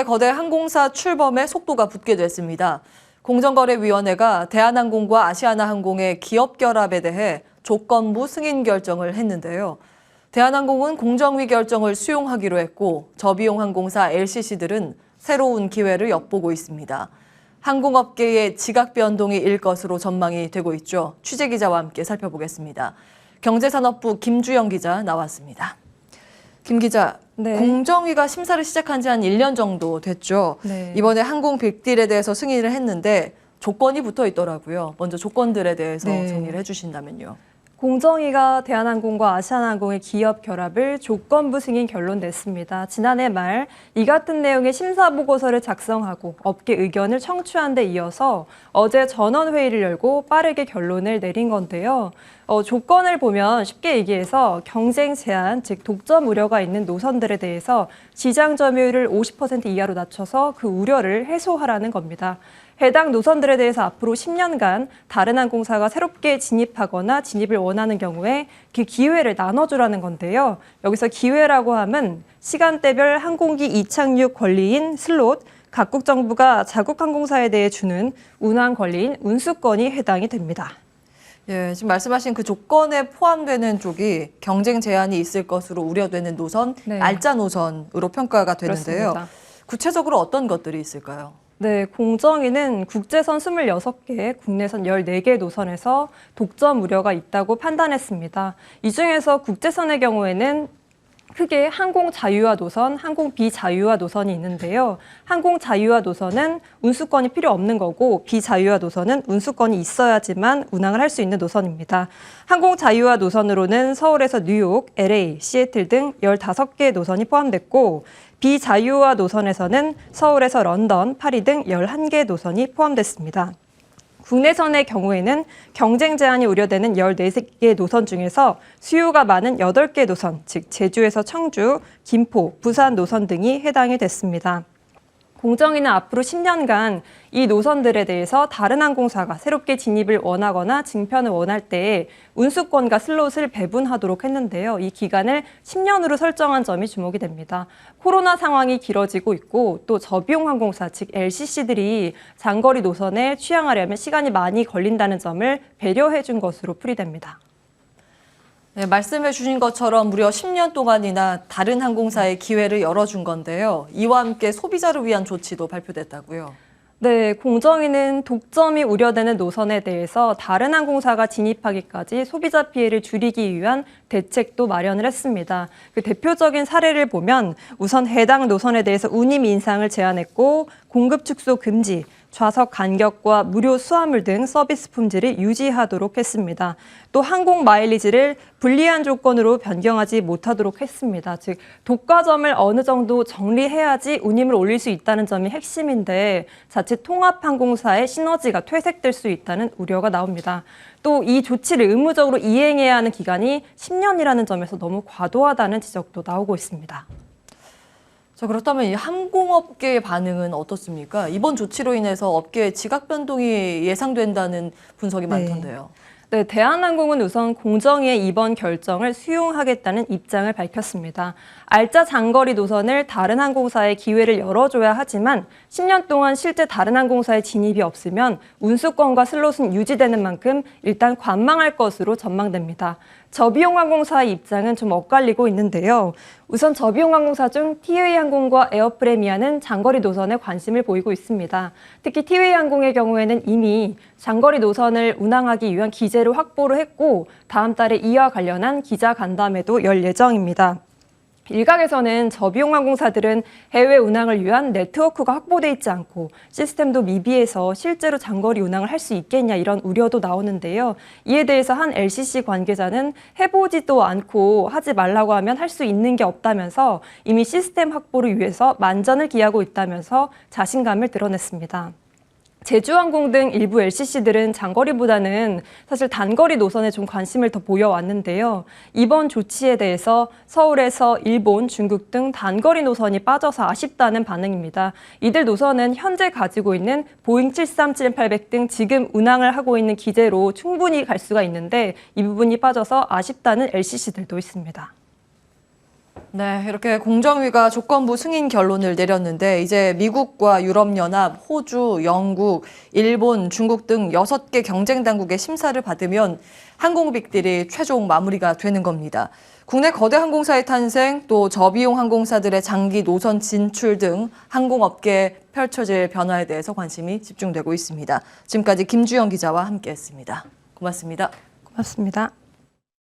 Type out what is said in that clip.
국내 거대 항공사 출범에 속도가 붙게 됐습니다. 공정거래위원회가 대한항공과 아시아나항공의 기업 결합에 대해 조건부 승인 결정을 했는데요. 대한항공은 공정위 결정을 수용하기로 했고 저비용 항공사 LCC들은 새로운 기회를 엿보고 있습니다. 항공업계의 지각 변동이 일 것으로 전망이 되고 있죠. 취재기자와 함께 살펴보겠습니다. 경제산업부 김주영 기자 나왔습니다. 김 기자, 네. 공정위가 심사를 시작한 지 한 1년 정도 됐죠. 네. 이번에 항공 빅딜에 대해서 승인을 했는데 조건이 붙어 있더라고요. 먼저 조건들에 대해서 네. 정리를 해주신다면요. 공정위가 대한항공과 아시아나항공의 기업 결합을 조건부 승인 결론 냈습니다. 지난해 말 이 같은 내용의 심사보고서를 작성하고 업계 의견을 청취한 데 이어서 어제 전원회의를 열고 빠르게 결론을 내린 건데요. 조건을 보면 쉽게 얘기해서 경쟁 제한, 즉 독점 우려가 있는 노선들에 대해서 시장 점유율을 50% 이하로 낮춰서 그 우려를 해소하라는 겁니다. 해당 노선들에 대해서 앞으로 10년간 다른 항공사가 새롭게 진입하거나 진입을 원하는 경우에 그 기회를 나눠주라는 건데요. 여기서 기회라고 하면 시간대별 항공기 이착륙 권리인 슬롯, 각국 정부가 자국 항공사에 대해 주는 운항 권리인 운수권이 해당이 됩니다. 예, 지금 말씀하신 그 조건에 포함되는 쪽이 경쟁 제한이 있을 것으로 우려되는 노선, 네. 알짜 노선으로 평가가 되는데요. 그렇습니다. 구체적으로 어떤 것들이 있을까요? 네, 공정위는 국제선 26개, 국내선 14개 노선에서 독점 우려가 있다고 판단했습니다. 이 중에서 국제선의 경우에는 크게 항공 자유화 노선, 항공 비자유화 노선이 있는데요. 항공 자유화 노선은 운수권이 필요 없는 거고 비자유화 노선은 운수권이 있어야지만 운항을 할 수 있는 노선입니다. 항공 자유화 노선으로는 서울에서 뉴욕, LA, 시애틀 등 15개 노선이 포함됐고 비자유화 노선에서는 서울에서 런던, 파리 등 11개 노선이 포함됐습니다. 국내선의 경우에는 경쟁 제한이 우려되는 14개 노선 중에서 수요가 많은 8개 노선, 즉 제주에서 청주, 김포, 부산 노선 등이 해당이 됐습니다. 공정위는 앞으로 10년간 이 노선들에 대해서 다른 항공사가 새롭게 진입을 원하거나 증편을 원할 때에 운수권과 슬롯을 배분하도록 했는데요. 이 기간을 10년으로 설정한 점이 주목이 됩니다. 코로나 상황이 길어지고 있고 또 저비용 항공사, 즉 LCC들이 장거리 노선에 취항하려면 시간이 많이 걸린다는 점을 배려해 준 것으로 풀이됩니다. 네, 말씀해 주신 것처럼 무려 10년 동안이나 다른 항공사의 기회를 열어준 건데요. 이와 함께 소비자를 위한 조치도 발표됐다고요. 네, 공정위는 독점이 우려되는 노선에 대해서 다른 항공사가 진입하기까지 소비자 피해를 줄이기 위한 대책도 마련을 했습니다. 그 대표적인 사례를 보면 우선 해당 노선에 대해서 운임 인상을 제한했고 공급 축소 금지, 좌석 간격과 무료 수화물 등 서비스 품질을 유지하도록 했습니다. 또 항공 마일리지를 불리한 조건으로 변경하지 못하도록 했습니다. 즉 독과점을 어느 정도 정리해야지 운임을 올릴 수 있다는 점이 핵심인데 자칫 통합항공사의 시너지가 퇴색될 수 있다는 우려가 나옵니다. 또 이 조치를 의무적으로 이행해야 하는 기간이 10년이라는 점에서 너무 과도하다는 지적도 나오고 있습니다. 자, 그렇다면 이 항공업계의 반응은 어떻습니까? 이번 조치로 인해서 업계의 지각 변동이 예상된다는 분석이 많던데요. 네, 대한항공은 우선 공정위의 이번 결정을 수용하겠다는 입장을 밝혔습니다. 알짜 장거리 노선을 다른 항공사에 기회를 열어줘야 하지만 10년 동안 실제 다른 항공사의 진입이 없으면 운수권과 슬롯은 유지되는 만큼 일단 관망할 것으로 전망됩니다. 저비용 항공사의 입장은 좀 엇갈리고 있는데요. 우선 저비용 항공사 중 티웨이항공과 에어프레미아는 장거리 노선에 관심을 보이고 있습니다. 특히 티웨이항공의 경우에는 이미 장거리 노선을 운항하기 위한 기재를 확보를 했고 다음 달에 이와 관련한 기자 간담회도 열 예정입니다. 일각에서는 저비용 항공사들은 해외 운항을 위한 네트워크가 확보돼 있지 않고 시스템도 미비해서 실제로 장거리 운항을 할 수 있겠냐 이런 우려도 나오는데요. 이에 대해서 한 LCC 관계자는 해보지도 않고 하지 말라고 하면 할 수 있는 게 없다면서 이미 시스템 확보를 위해서 만전을 기하고 있다면서 자신감을 드러냈습니다. 제주항공 등 일부 LCC들은 장거리보다는 사실 단거리 노선에 좀 관심을 더 보여왔는데요. 이번 조치에 대해서 서울에서 일본, 중국 등 단거리 노선이 빠져서 아쉽다는 반응입니다. 이들 노선은 현재 가지고 있는 보잉 737-800 등 지금 운항을 하고 있는 기재로 충분히 갈 수가 있는데 이 부분이 빠져서 아쉽다는 LCC들도 있습니다. 네, 이렇게 공정위가 조건부 승인 결론을 내렸는데 이제 미국과 유럽연합, 호주, 영국, 일본, 중국 등 6개 경쟁 당국의 심사를 받으면 항공빅딜이 최종 마무리가 되는 겁니다. 국내 거대 항공사의 탄생, 또 저비용 항공사들의 장기 노선 진출 등 항공업계에 펼쳐질 변화에 대해서 관심이 집중되고 있습니다. 지금까지 김주영 기자와 함께했습니다. 고맙습니다. 고맙습니다.